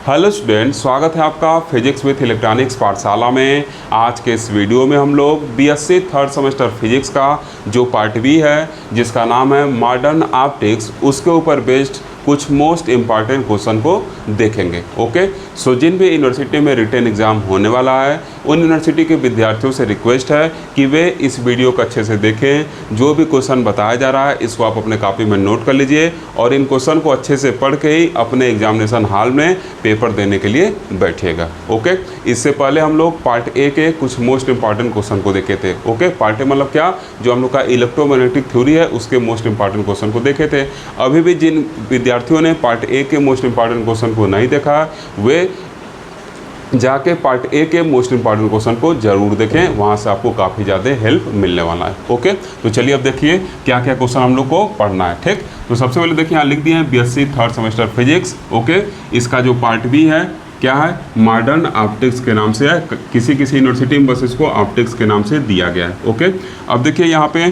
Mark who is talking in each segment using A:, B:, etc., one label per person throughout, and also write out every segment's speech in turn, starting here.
A: Hello student, स्वागत है आपका फिजिक्स विथ इलेक्ट्रॉनिक्स पाठशाला में। आज के इस वीडियो में हम लोग बीएससी थर्ड सेमेस्टर फिजिक्स का जो पार्ट बी है जिसका नाम है मॉडर्न ऑप्टिक्स, उसके ऊपर बेस्ड कुछ मोस्ट इम्पॉर्टेंट क्वेश्चन को देखेंगे। ओके, सो जिन भी यूनिवर्सिटी में रिटन एग्ज़ाम होने वाला है उन यूनिवर्सिटी के विद्यार्थियों से रिक्वेस्ट है कि वे इस वीडियो को अच्छे से देखें। जो भी क्वेश्चन बताया जा रहा है इसको आप अपने कॉपी में नोट कर लीजिए और इन क्वेश्चन को अच्छे से पढ़ के ही अपने एग्जामिनेशन हॉल में पेपर देने के लिए बैठिएगा। ओके, इससे पहले हम लोग पार्ट ए के कुछ मोस्ट इंपॉर्टेंट क्वेश्चन को देखे थे। ओके, पार्ट ए मतलब क्या, जो हम लोग का इलेक्ट्रोमैग्नेटिक थ्योरी है उसके मोस्ट इंपॉर्टेंट क्वेश्चन को देखे थे। अभी भी जिन विद्यार्थियों ने पार्ट ए के मोस्ट इंपॉर्टेंट क्वेश्चन को नहीं देखा वे जाके पार्ट ए के मोस्ट इंपॉर्टेंट क्वेश्चन को जरूर देखें, वहाँ से आपको काफ़ी ज़्यादा हेल्प मिलने वाला है। ओके, तो चलिए अब देखिए क्या क्या क्वेश्चन हम लोग को पढ़ना है। ठीक, तो सबसे पहले देखिए यहाँ लिख दिए हैं BSc third semester physics. Okay, इसका जो पार्ट बी है क्या है, मॉडर्न ऑप्टिक्स के नाम से है। किसी यूनिवर्सिटी में बस इसको ऑप्टिक्स के नाम से दिया गया है। ओके, अब देखिए यहाँ पे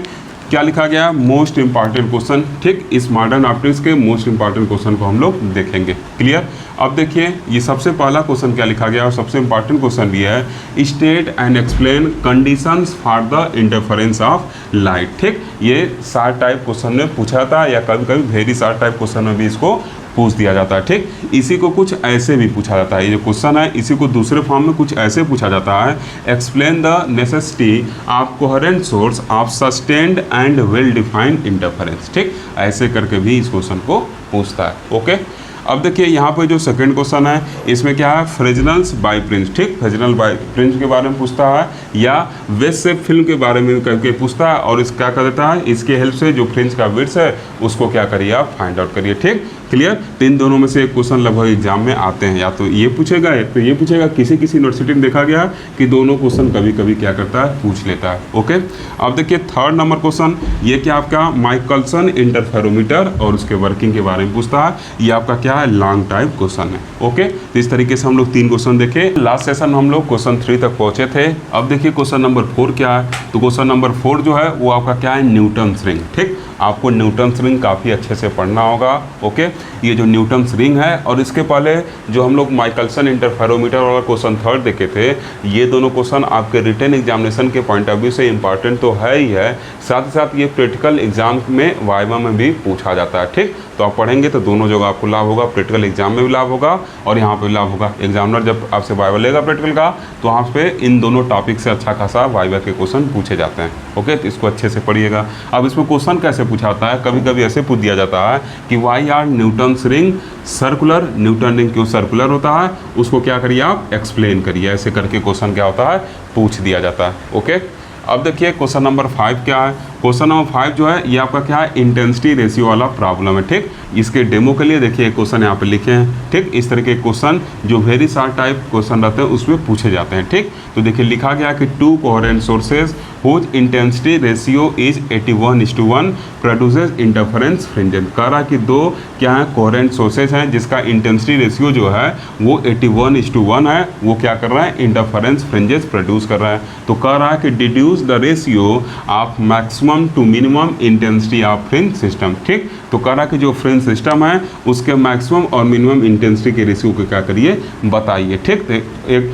A: क्या लिखा गया, मोस्ट इंपॉर्टेंट क्वेश्चन। ठीक, इस मॉडर्न ऑप्टिक्स के मोस्ट इंपॉर्टेंट क्वेश्चन को हम लोग देखेंगे। क्लियर। अब देखिए ये सबसे पहला क्वेश्चन क्या लिखा गया और सबसे इंपॉर्टेंट क्वेश्चन भी है, state and explain conditions for the interference of light. ठीक, ये शार्ट टाइप क्वेश्चन में पूछा था या कभी कभी वेरी शार्ट टाइप क्वेश्चन में भी इसको पूछ दिया जाता है। ठीक, इसी को कुछ ऐसे भी पूछा जाता है, ये जो क्वेश्चन है इसी को दूसरे फॉर्म में कुछ ऐसे पूछा जाता है, explain the necessity of coherent source of sustained and well defined interference. ठीक, ऐसे करके भी इस क्वेश्चन को पूछता है। ओके, अब देखिए यहाँ पे जो सेकंड क्वेश्चन है इसमें क्या है, फ्रेजनल्स बाई प्रिंज। ठीक, फ्रेजनल बाई प्रिंज के बारे में पूछता है या वेस्ट शेप फिल्म के बारे में करके पूछता है और इस क्या कर देता है, इसके हेल्प से जो फ्रिंज का विड्थ है उसको क्या करिए आप फाइंड आउट करिए। ठीक, क्लियर। तो इन दोनों में से एक क्वेश्चन लगभग एग्जाम में आते हैं, या तो ये पूछेगा या तो ये पूछेगा। किसी यूनिवर्सिटी में देखा गया कि दोनों क्वेश्चन कभी कभी क्या करता है, पूछ लेता है। ओके, अब देखिए थर्ड नंबर क्वेश्चन, ये क्या आपका माइकलसन इंटरफेरोमीटर और उसके वर्किंग के बारे में पूछता है। ये आपका क्या है, लॉन्ग टाइप क्वेश्चन है। ओके, तो इस तरीके से हम लोग 3 क्वेश्चन देखे। लास्ट सेशन हम लोग क्वेश्चन 3 तक पहुंचे थे। अब देखिए क्वेश्चन नंबर 4 क्या है, तो क्वेश्चन नंबर 4 जो है वो आपका क्या है, न्यूटन्स रिंग। ठीक, आपको न्यूटन्स रिंग काफ़ी अच्छे से पढ़ना होगा। ओके, ये जो न्यूटन्स रिंग है और इसके पहले जो हम लोग माइकलसन इंटरफेरोमीटर वाला क्वेश्चन 3 देखे थे, ये दोनों क्वेश्चन आपके रिटन एग्जामिनेशन के पॉइंट ऑफ व्यू से इंपॉर्टेंट तो है ही है, साथ ही साथ ये प्रैक्टिकल एग्जाम में वाइवा में भी पूछा जाता है। ठीक, तो आप पढ़ेंगे तो दोनों जगह आपको लाभ होगा, प्रैक्टिकल एग्जाम में भी लाभ होगा और यहाँ पे भी लाभ होगा। एग्जामिनर जब आपसे वाइवा लेगा प्रैक्टिकल का तो वहाँ पे इन दोनों टॉपिक से अच्छा खासा वाइवा के क्वेश्चन पूछे जाते हैं। ओके, तो इसको अच्छे से पढ़िएगा। अब इसमें क्वेश्चन कैसे पूछा जाता है, कभी कभी ऐसे पूछ दिया जाता है कि why are Newton's ring circular, Newton ring क्यों सर्कुलर होता है, उसको क्या करिए आप एक्सप्लेन करिए। ऐसे करके क्वेश्चन क्या होता है, पूछ दिया जाता है। ओके, अब देखिए क्वेश्चन नंबर 5 क्या है। क्वेश्चन नंबर 5 जो है ये आपका क्या है, इंटेंसिटी रेशियो वाला प्रॉब्लम है। ठीक, इसके डेमो के लिए देखिए क्वेश्चन यहाँ पे लिखे हैं। ठीक, इस तरह के क्वेश्चन जो वेरी शार्ट टाइप क्वेश्चन रहते हैं उसमें पूछे जाते हैं। ठीक, तो देखिए लिखा गया कि 2 coherent sources whose intensity ratio is 81:1 produces interference fringes. कह रहा है कि 2 क्या है, कोहेरेंट सोर्सेज हैं जिसका इंटेंसिटी रेशियो जो है वो 81:1 है, वो क्या कर रहा है, इंटरफेरेंस फ्रिंजेस प्रोड्यूस कर रहा है। तो कह रहा है कि deduce the ratio of maximum to minimum intensity of fringe system. ठीक, तो कह रहा है कि जो फ्रिंज सिस्टम है उसके मैक्सिमम और मिनिमम इंटेंसिटी के रेशियो को क्या करिए, बताइए। ठीक, तो एक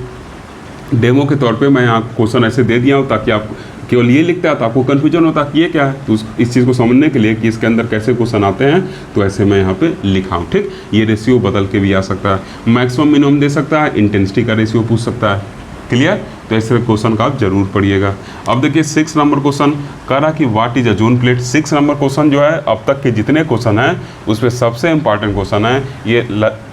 A: डेमो के तौर पे मैं यहाँ क्वेश्चन ऐसे दे दिया हूँ ताकि आप केवल ये लिखता है तो आपको कन्फ्यूजन होता है कि ये क्या है, तो इस चीज़ को समझने के लिए कि इसके अंदर कैसे क्वेश्चन आते हैं तो ऐसे मैं यहाँ पे लिखा हूँ। ठीक, ये रेशियो बदल के भी आ सकता है, मैक्सिमम मिनिमम दे सकता है, इंटेंसिटी का रेशियो पूछ सकता है। क्लियर, तो ऐसे क्वेश्चन का आप जरूर पढ़िएगा। अब देखिए 6 नंबर क्वेश्चन कह रहा कि what is a zone plate. 6 number question जो है अब तक के जितने क्वेश्चन हैं उसमें सबसे इंपॉर्टेंट क्वेश्चन है। ये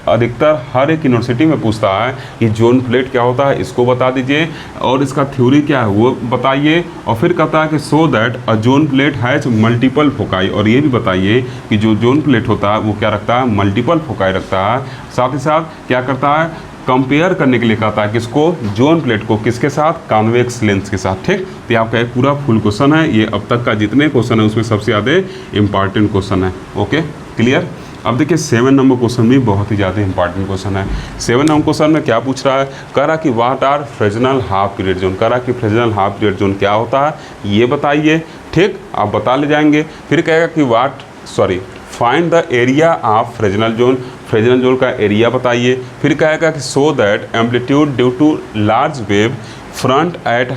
A: अधिकतर हर एक यूनिवर्सिटी में पूछता है कि जोन प्लेट क्या होता है, इसको बता दीजिए और इसका थ्योरी क्या है वो बताइए, और फिर कहता है कि so that a zone plate has multiple foci, और ये भी बताइए कि जो जोन प्लेट होता है वो क्या रखता है, मल्टीपल फोकाई रखता है। साथ ही साथ क्या करता है, कंपेयर करने के लिए कहता है किसको, जोन प्लेट को किसके साथ, कॉन्वेक्स लेंस के साथ। ठीक, तो आपका एक पूरा फुल क्वेश्चन है, ये अब तक का जितने क्वेश्चन है उसमें सबसे ज़्यादा इंपॉर्टेंट क्वेश्चन है। Okay, clear. अब देखिए 7 नंबर क्वेश्चन भी बहुत ही ज़्यादा इंपॉर्टेंट क्वेश्चन है। 7 नंबर क्वेश्चन में क्या पूछ रहा है, कह रहा कि what are Fresnel half period zone. कह रहा कि फ्रेजनल हाफ पीरियड जोन क्या होता है ये बताइए। ठीक, आप बता ले जाएंगे। फिर कहेगा कि find the area of Fresnel zone, Fresnel zone का एरिया बताइए। फिर कहेगा कि so that amplitude due to large wave front at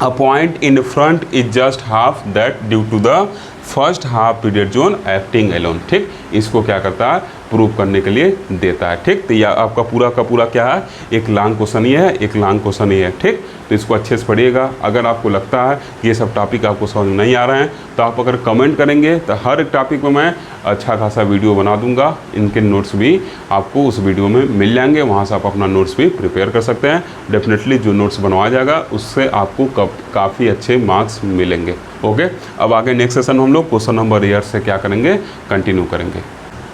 A: a point in front is just half that due to the first half period zone acting alone. ठीक, इसको क्या करता है, प्रूव करने के लिए देता है। ठीक, तो यह आपका पूरा का पूरा क्या है, एक लॉन्ग क्वेश्चन ही है, एक लॉन्ग क्वेश्चन ही है। ठीक, तो इसको अच्छे से पढ़िएगा। अगर आपको लगता है कि ये सब टॉपिक आपको समझ नहीं आ रहे हैं तो आप अगर कमेंट करेंगे तो हर एक टॉपिक में मैं अच्छा खासा वीडियो बना दूंगा। इनके नोट्स भी आपको उस वीडियो में मिल जाएंगे, वहाँ से आप अपना नोट्स भी प्रिपेयर कर सकते हैं। डेफिनेटली जो नोट्स बनवाया जाएगा उससे आपको काफ़ी अच्छे मार्क्स मिलेंगे। ओके, अब आगे नेक्स्ट सेशन हम लोग क्वेश्चन नंबर ईयर से क्या करेंगे, कंटिन्यू करेंगे।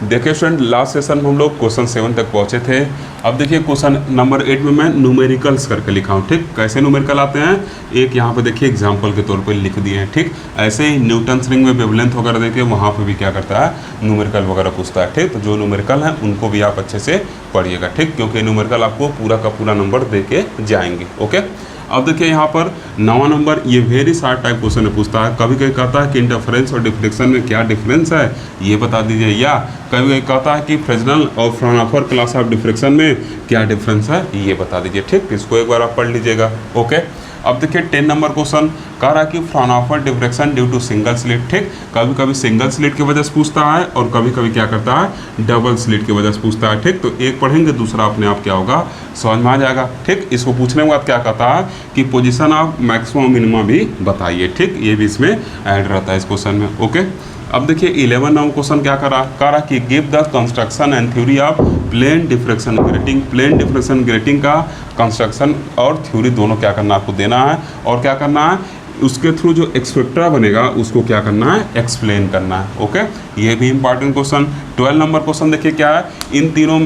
A: देखिए स्टूडेंट, लास्ट सेशन में हम लोग क्वेश्चन 7 तक पहुँचे थे। अब देखिए क्वेश्चन नंबर 8 में मैं न्यूमेरिकल्स करके लिखा हूँ। ठीक, कैसे न्यूमेरिकल आते हैं, एक यहाँ पे देखिए एग्जांपल के तौर पे लिख दिए हैं। ठीक, ऐसे ही न्यूटन रिंग में वेवलेंथ वगैरह देखिए, वहाँ पे भी क्या करता है, न्यूमेरिकल वगैरह पूछता है। ठीक, तो जो न्यूमेरिकल है उनको भी आप अच्छे से पढ़िएगा। ठीक, क्योंकि न्यूमेरिकल आपको पूरा का पूरा नंबर दे के जाएंगे। ओके, अब देखिए यहाँ पर 9वां नंबर, ये वेरी शार्ट टाइप क्वेश्चन पूछता है। कभी कभी कहता है कि इंटरफेरेंस और डिफ्लेक्शन में क्या डिफरेंस है, ये बता दीजिए। या कभी कभी कहता है कि फ्रेजनल और फ्राउनहोफर क्लास ऑफ डिफ्रेक्शन में क्या डिफरेंस है, ये बता दीजिए। ठीक, इसको एक बार आप पढ़ लीजिएगा। ओके, अब देखिए 10 नंबर क्वेश्चन कह रहा है कि Fraunhofer diffraction due to single slit. ठीक, कभी कभी सिंगल स्लिट की वजह से पूछता है और कभी कभी क्या करता है, डबल स्लिट की वजह से पूछता है। ठीक, तो एक पढ़ेंगे दूसरा अपने आप क्या होगा, समझ में आ जाएगा। ठीक, इसको पूछने के बाद क्या कहता है कि पोजीशन ऑफ मैक्सिमम मिनिमम भी बताइए। ठीक, ये भी इसमें ऐड रहता है इस क्वेश्चन में। ओके, अब देखिए 11 नंबर क्वेश्चन क्या कह रहा कि give the construction and theory of plane diffraction grating. Plane diffraction grating का कंस्ट्रक्शन और थ्योरी दोनों क्या करना आपको देना है, और क्या करना है, उसके थ्रू जो एक्सपेक्ट्रा बनेगा उसको क्या करना है, एक्सप्लेन करना है। ओके, ये भी इंपॉर्टेंट क्वेश्चन। 12 नंबर क्वेश्चन देखिए क्या है, इन तीनों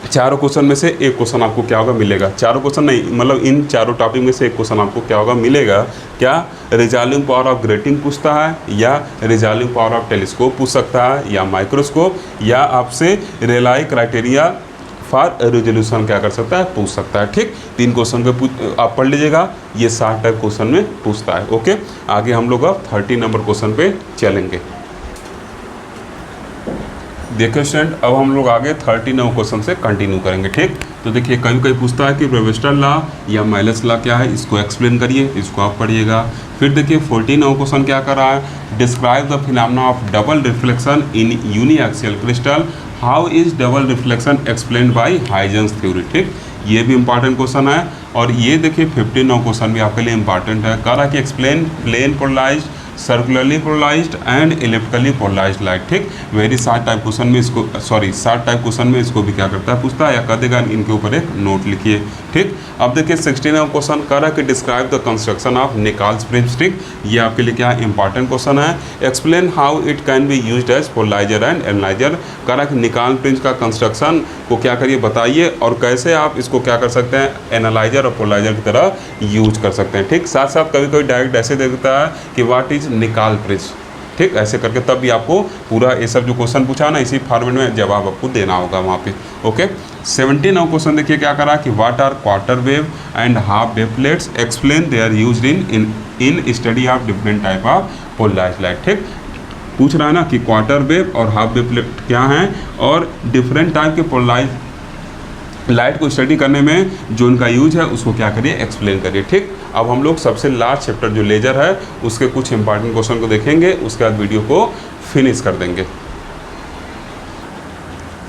A: चारों क्वेश्चन में से एक क्वेश्चन आपको क्या होगा, मिलेगा। चारों क्वेश्चन नहीं, मतलब इन चारों टॉपिक में से एक क्वेश्चन आपको क्या होगा, मिलेगा। क्या, रिजॉल्विंग पावर ऑफ ग्रेटिंग पूछता है, या रिजॉल्विंग पावर ऑफ टेलीस्कोप पूछ सकता है, या माइक्रोस्कोप, या आपसे रेलाई क्राइटेरिया फॉर रेजोल्यूशन क्या कर सकता है, पूछ सकता है। ठीक, 3 क्वेश्चन पे आप पढ़ लीजिएगा, ये 60 टाइप क्वेश्चन में पूछता है। ओके, आगे हम लोग अब 30 नंबर क्वेश्चन पे चलेंगे। देखिए स्टूडेंट, अब हम लोग आगे 30 नंबर क्वेश्चन से कंटिन्यू करेंगे। ठीक, तो देखिए कभी कभी पूछता है कि ब्रेविस्टर लॉ या मेलस लॉ क्या है, इसको एक्सप्लेन करिए, इसको आप पढ़िएगा। फिर देखिए 14 नंबर क्वेश्चन क्या कर रहा है, describe the phenomena of double reflection in uniaxial crystal, how is double reflection explain by Huygens theory. ठीक, ये भी इंपॉर्टेंट क्वेश्चन है। और ये देखिए 15 नंबर क्वेश्चन भी आपके लिए इंपॉर्टेंट है। कह रहा कि explain plane polarised, circularly polarised and elliptically polarised light. ठीक, वेरी शार्ट टाइप क्वेश्चन में इसको, शार्ट टाइप क्वेश्चन में इसको भी क्या करता है, पूछता है, या कह देगा इनके ऊपर एक नोट लिखिए। ठीक, अब देखिए 16 क्वेश्चन कह रहा है कि describe the construction of Nicol's prism. ठीक, ये आपके लिए क्या इंपॉर्टेंट क्वेश्चन है। Explain how it can be used as polariser and analyser. कह रहा है कि निकाल प्रिंस का कंस्ट्रक्शन को क्या करिए, बताइए, और कैसे आप इसको क्या कर सकते हैं, एनालाइजर और पोलराइजर की तरह यूज कर सकते हैं। ठीक, साथ साथ कभी कभी डायरेक्ट ऐसे दे देता है कि व्हाट इज निकाल प्रिंस। ठीक, ऐसे करके तब भी आपको पूरा ये सब जो क्वेश्चन पूछा ना, इसी फॉर्मेट में जवाब आपको देना होगा वहाँ पे। ओके, 17 क्वेश्चन देखिए क्या करा कि what are quarter wave and half wave plates, explain they are used in study of different type of polarised light. ठीक, पूछ रहा है ना कि क्वार्टर वेव और हाफ वेव प्लेट क्या हैं, और डिफरेंट टाइप के पोलराइज्ड लाइट को स्टडी करने में जो उनका यूज है उसको क्या करिए, एक्सप्लेन करिए। ठीक, अब हम लोग सबसे लास्ट चैप्टर जो लेजर है उसके कुछ इंपॉर्टेंट क्वेश्चन को देखेंगे, उसके बाद वीडियो को फिनिश कर देंगे।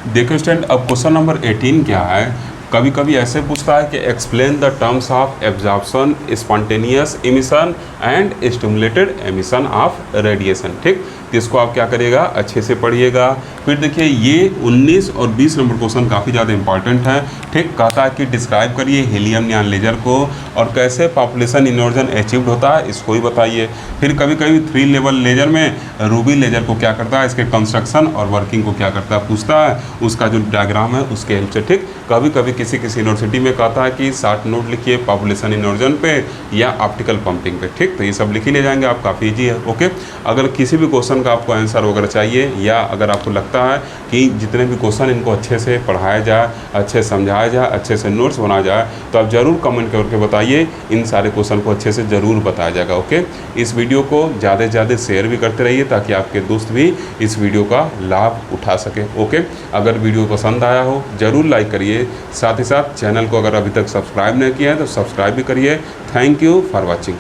A: देखो स्टूडेंट, अब क्वेश्चन नंबर 18 क्या है, कभी कभी ऐसे पूछता है कि explain the terms of absorption, spontaneous emission and stimulated emission of radiation. ठीक, तो इसको आप क्या करिएगा, अच्छे से पढ़िएगा। फिर देखिए ये 19 और 20 नंबर क्वेश्चन काफ़ी ज़्यादा इंपॉर्टेंट है। ठीक, कहता है कि डिस्क्राइब करिए हीलियम नियॉन लेजर को और कैसे पॉपुलेशन इन्वर्जन अचीव्ड होता है, इसको ही बताइए। फिर कभी कभी 3 लेवल लेजर में रूबी लेजर को क्या करता है, इसके कंस्ट्रक्शन और वर्किंग को क्या करता है, पूछता है, उसका जो डायग्राम है उसके हेल्प से। ठीक, कभी कभी किसी यूनिवर्सिटी में कहता है कि 60 नोट लिखिए पॉपुलेशन इन्वर्जन पे या ऑप्टिकल पंपिंग पे। ठीक, तो ये सब लिख ही ले जाएंगे आप, काफ़ी ईजी है। ओके, अगर किसी भी क्वेश्चन का आपको आंसर वगैरह चाहिए, या अगर आपको लगता है कि जितने भी क्वेश्चन इनको अच्छे से पढ़ाया जाए, अच्छे से समझाया जाए, अच्छे से नोट्स बनाया जाए, तो आप ज़रूर कमेंट करके बताइए, इन सारे क्वेश्चन को अच्छे से ज़रूर बताया जाएगा। ओके, इस वीडियो को ज़्यादा से ज़्यादा शेयर भी करते रहिए ताकि आपके दोस्त भी इस वीडियो का लाभ उठा सके। ओके, अगर वीडियो पसंद आया हो ज़रूर लाइक करिए, साथ ही साथ चैनल को अगर अभी तक सब्सक्राइब नहीं किया है तो सब्सक्राइब भी करिए। Thank you for watching.